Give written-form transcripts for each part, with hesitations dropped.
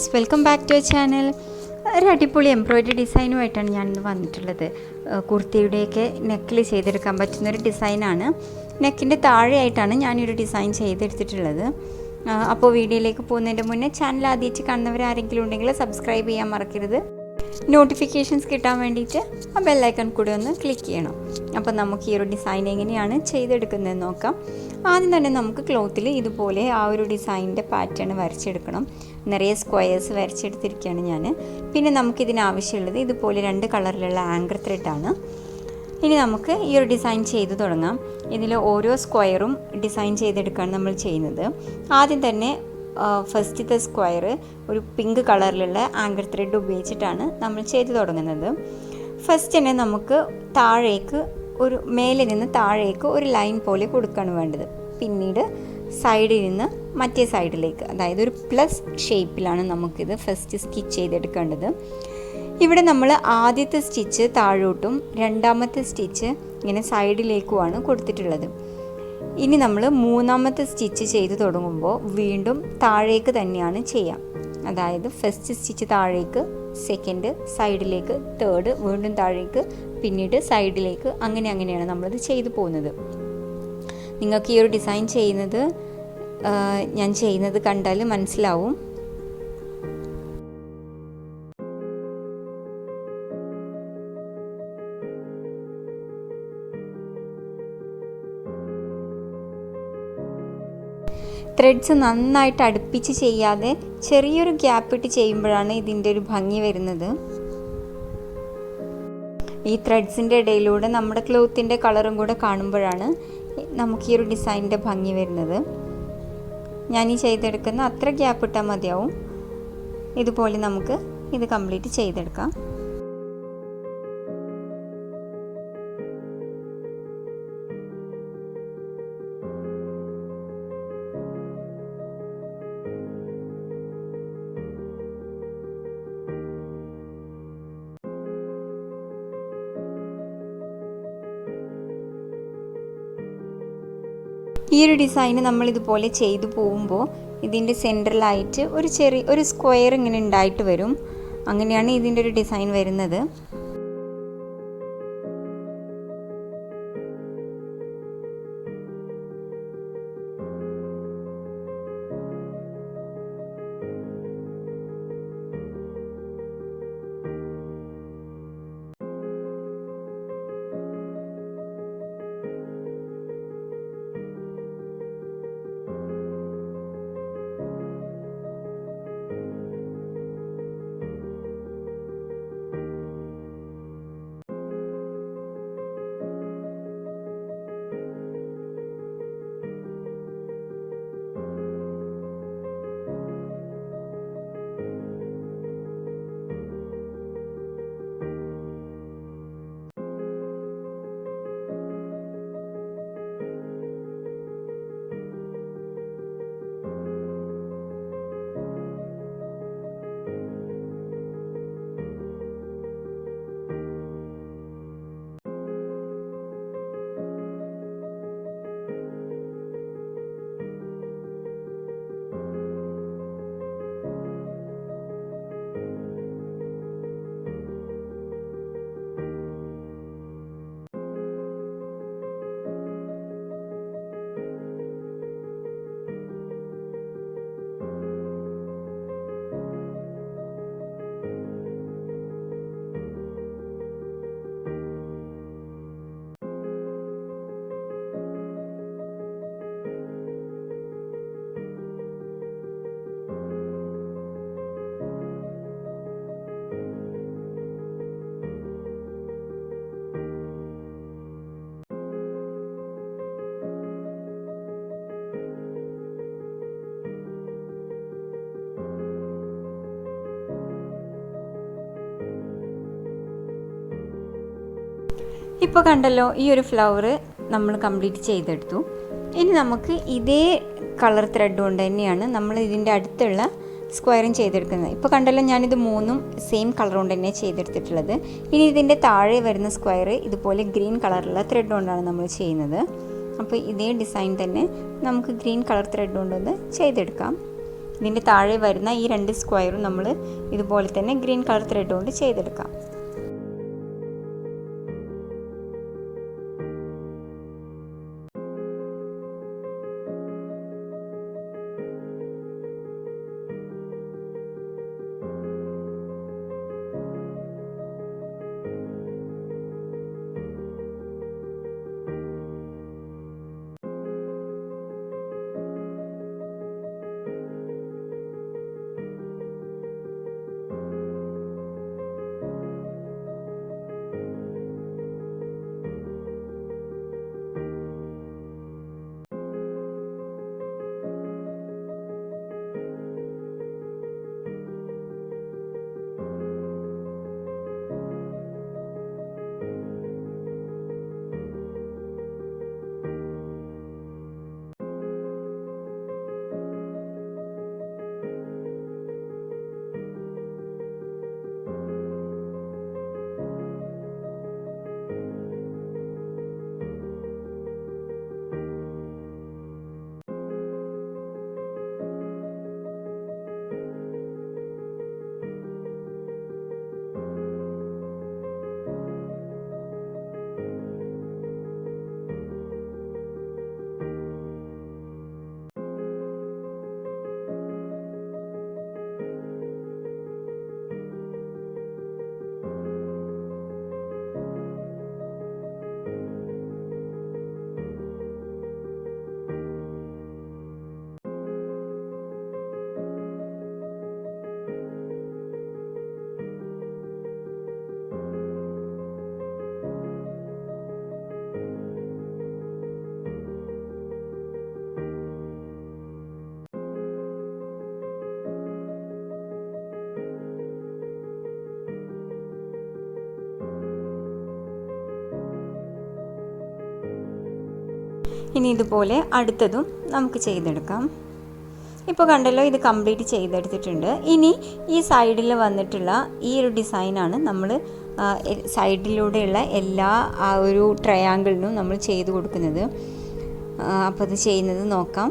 Friends, welcome back to our channel. ഒരു അടിപൊളി embroidery ഡിസൈനുമായിട്ടാണ് ഞാനിന്ന് വന്നിട്ടുള്ളത്. കുർത്തിയുടെയൊക്കെ നെക്കിൽ ചെയ്തെടുക്കാൻ പറ്റുന്നൊരു ഡിസൈനാണ്. നെക്കിൻ്റെ താഴെയായിട്ടാണ് ഞാനൊരു ഡിസൈൻ ചെയ്തെടുത്തിട്ടുള്ളത്. അപ്പോൾ വീഡിയോയിലേക്ക് പോകുന്നതിൻ്റെ മുന്നേ ചാനൽ ആദ്യമായിട്ട് കാണുന്നവരാരെങ്കിലും ഉണ്ടെങ്കിൽ സബ്സ്ക്രൈബ് ചെയ്യാൻ മറക്കരുത്. നോട്ടിഫിക്കേഷൻസ് കിട്ടാൻ വേണ്ടിയിട്ട് ആ ബെല്ലൈക്കൺ കൂടി ഒന്ന് ക്ലിക്ക് ചെയ്യണം. അപ്പോൾ നമുക്ക് ഈ ഒരു ഡിസൈൻ എങ്ങനെയാണ് ചെയ്തെടുക്കുന്നതെന്ന് നോക്കാം. ആദ്യം തന്നെ നമുക്ക് ക്ലോത്തിൽ ഇതുപോലെ ആ ഒരു ഡിസൈനിൻ്റെ പാറ്റേൺ വരച്ചെടുക്കണം. നിറയെ സ്ക്വയേഴ്സ് വരച്ചെടുത്തിരിക്കുകയാണ് ഞാൻ. പിന്നെ നമുക്കിതിനാവശ്യമുള്ളത് ഇതുപോലെ 2 കളറിലുള്ള ആങ്കർ ത്രെഡാണ്. ഇനി നമുക്ക് ഈ ഒരു ഡിസൈൻ ചെയ്ത് തുടങ്ങാം. ഇതിൽ ഓരോ സ്ക്വയറും ഡിസൈൻ ചെയ്തെടുക്കുകയാണ് നമ്മൾ ചെയ്യുന്നത്. ആദ്യം തന്നെ ഫസ്റ്റത്തെ സ്ക്വയർ ഒരു പിങ്ക് കളറിലുള്ള ആങ്കർ ത്രെഡ് ഉപയോഗിച്ചിട്ടാണ് നമ്മൾ ചെയ്തു തുടങ്ങുന്നത്. ഫസ്റ്റ് തന്നെ നമുക്ക് താഴേക്ക് ഒരു മേലെ നിന്ന് താഴേക്ക് ഒരു ലൈൻ പോലെ കൊടുക്കുകയാണ് വേണ്ടത്. പിന്നീട് സൈഡിൽ നിന്ന് മറ്റേ സൈഡിലേക്ക്, അതായത് ഒരു പ്ലസ് ഷേപ്പിലാണ് നമുക്കിത് ഫസ്റ്റ് സ്റ്റിച്ച് ചെയ്തെടുക്കേണ്ടത്. ഇവിടെ നമ്മൾ ആദ്യത്തെ സ്റ്റിച്ച് താഴോട്ടും രണ്ടാമത്തെ സ്റ്റിച്ച് ഇങ്ങനെ സൈഡിലേക്കുമാണ് കൊടുത്തിട്ടുള്ളത്. ഇനി നമ്മൾ മൂന്നാമത്തെ സ്റ്റിച്ച് ചെയ്ത് തുടങ്ങുമ്പോൾ വീണ്ടും താഴേക്ക് തന്നെയാണ് ചെയ്യാം. അതായത് ഫസ്റ്റ് സ്റ്റിച്ച് താഴേക്ക്, സെക്കൻഡ് സൈഡിലേക്ക്, തേർഡ് വീണ്ടും താഴേക്ക്, പിന്നീട് സൈഡിലേക്ക്, അങ്ങനെയാണ് നമ്മളിത് ചെയ്തു പോകുന്നത്. നിങ്ങൾക്ക് ഈ ഒരു ഡിസൈൻ ചെയ്യുന്നത് ഞാൻ ചെയ്യുന്നത് കണ്ടാൽ മനസ്സിലാവും. ത്രെഡ്സ് നന്നായിട്ട് അടുപ്പിച്ച് ചെയ്യാതെ ചെറിയൊരു ഗ്യാപ്പ് ഇട്ട് ചെയ്യുമ്പോഴാണ് ഇതിൻ്റെ ഒരു ഭംഗി വരുന്നത്. ഈ ത്രെഡ്സിൻ്റെ ഇടയിലൂടെ നമ്മുടെ ക്ലോത്തിൻ്റെ കളറും കൂടെ കാണുമ്പോഴാണ് നമുക്ക് ഈ ഒരു ഡിസൈനിൻ്റെ ഭംഗി വരുന്നത്. ഞാൻ ഈ ചെയ്തെടുക്കുന്ന അത്ര ഗ്യാപ്പ് ഇട്ടാൽ മതിയാവും. ഇതുപോലെ നമുക്ക് ഇത് കംപ്ലീറ്റ് ചെയ്തെടുക്കാം. ഈ ഒരു ഡിസൈന് നമ്മളിതുപോലെ ചെയ്തു പോകുമ്പോൾ ഇതിൻ്റെ സെൻറ്ററിലായിട്ട് ഒരു സ്ക്വയർ ഇങ്ങനെ ഉണ്ടായിട്ട് വരും. അങ്ങനെയാണ് ഇതിൻ്റെ ഒരു ഡിസൈൻ വരുന്നത്. ഇപ്പോൾ കണ്ടല്ലോ, ഈ ഒരു ഫ്ലവർ നമ്മൾ കംപ്ലീറ്റ് ചെയ്തെടുത്തു. ഇനി നമുക്ക് ഇതേ കളർ ത്രെഡ് കൊണ്ട് തന്നെയാണ് നമ്മൾ ഇതിൻ്റെ അടുത്തുള്ള സ്ക്വയറും ചെയ്തെടുക്കുന്നത്. ഇപ്പോൾ കണ്ടല്ലോ, ഞാനിത് 3ഉം സെയിം കളർ കൊണ്ട് തന്നെ ചെയ്തെടുത്തിട്ടുള്ളത്. ഇനി ഇതിൻ്റെ താഴെ വരുന്ന സ്ക്വയർ ഇതുപോലെ ഗ്രീൻ കളറുള്ള ത്രെഡ് കൊണ്ടാണ് നമ്മൾ ചെയ്യുന്നത്. അപ്പോൾ ഇതേ ഡിസൈൻ തന്നെ നമുക്ക് ഗ്രീൻ കളർ ത്രെഡ് കൊണ്ടൊന്ന് ചെയ്തെടുക്കാം. ഇതിൻ്റെ താഴെ വരുന്ന ഈ 2 സ്ക്വയറും നമ്മൾ ഇതുപോലെ തന്നെ ഗ്രീൻ കളർ ത്രെഡ് കൊണ്ട് ചെയ്തെടുക്കാം. ഇനി ഇതുപോലെ അടുത്തതും നമുക്ക് ചെയ്തെടുക്കാം. ഇപ്പോൾ കണ്ടല്ലോ, ഇത് കംപ്ലീറ്റ് ചെയ്തെടുത്തിട്ടുണ്ട്. ഇനി ഈ സൈഡിൽ വന്നിട്ടുള്ള ഈ ഒരു ഡിസൈനാണ് നമ്മൾ സൈഡിലൂടെയുള്ള എല്ലാ ആ ഒരു ട്രയാങ്കിളിനും നമ്മൾ ചെയ്ത് കൊടുക്കുന്നത്. അപ്പോൾ അത് ചെയ്യുന്നത് നോക്കാം.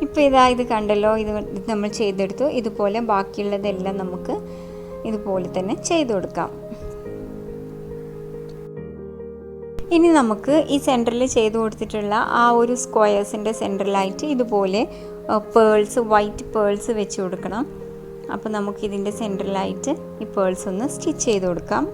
ഇപ്പോൾ ഇത് കണ്ടല്ലോ, ഇത് നമ്മൾ ചെയ്തെടുത്തു. ഇതുപോലെ ബാക്കിയുള്ളതെല്ലാം നമുക്ക് ഇതുപോലെ തന്നെ ചെയ്ത് കൊടുക്കാം. ഇനി നമുക്ക് ഈ സെൻറ്ററിൽ ചെയ്ത് കൊടുത്തിട്ടുള്ള ആ ഒരു സ്ക്വയേഴ്സിൻ്റെ സെൻറ്ററിലായിട്ട് ഇതുപോലെ പേൾസ്, വൈറ്റ് പേൾസ് വെച്ച് കൊടുക്കണം. അപ്പോൾ നമുക്കിതിൻ്റെ സെൻറ്ററിലായിട്ട് ഈ പേൾസ് ഒന്ന് സ്റ്റിച്ച് ചെയ്ത് കൊടുക്കാം.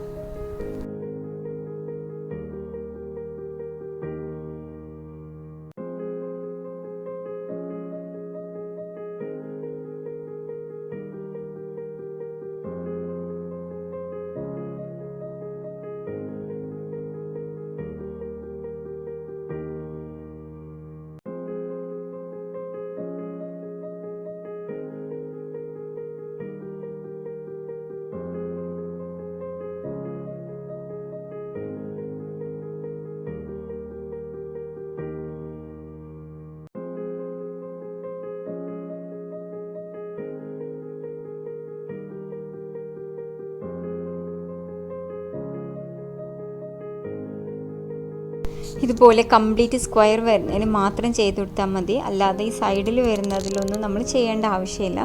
ഇതുപോലെ കംപ്ലീറ്റ് സ്ക്വയർ വരുന്നതിന് മാത്രം ചെയ്ത് കൊടുത്താൽ മതി. അല്ലാതെ ഈ സൈഡിൽ വരുന്നതിലൊന്നും നമ്മൾ ചെയ്യേണ്ട ആവശ്യമില്ല.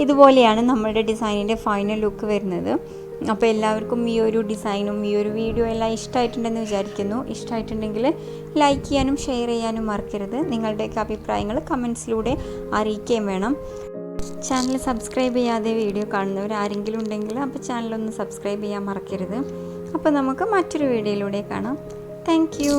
ഇതുപോലെയാണ് നമ്മുടെ ഡിസൈനിൻ്റെ ഫൈനൽ ലുക്ക് വരുന്നത്. അപ്പോൾ എല്ലാവർക്കും ഈ ഒരു ഡിസൈനും ഈ ഒരു വീഡിയോ എല്ലാം ഇഷ്ടമായിട്ടുണ്ടെന്ന് വിചാരിക്കുന്നു. ഇഷ്ടമായിട്ടുണ്ടെങ്കിൽ ലൈക്ക് ചെയ്യാനും ഷെയർ ചെയ്യാനും മറക്കരുത്. നിങ്ങളുടെയൊക്കെ അഭിപ്രായങ്ങൾ കമൻസിലൂടെ അറിയിക്കുകയും വേണം. ചാനൽ സബ്സ്ക്രൈബ് ചെയ്യാതെ വീഡിയോ കാണുന്നവർ ആരെങ്കിലും ഉണ്ടെങ്കിൽ അപ്പോൾ ചാനലൊന്ന് സബ്സ്ക്രൈബ് ചെയ്യാൻ മറക്കരുത്. അപ്പോൾ നമുക്ക് മറ്റൊരു വീഡിയോയിലൂടെ കാണാം. Thank you.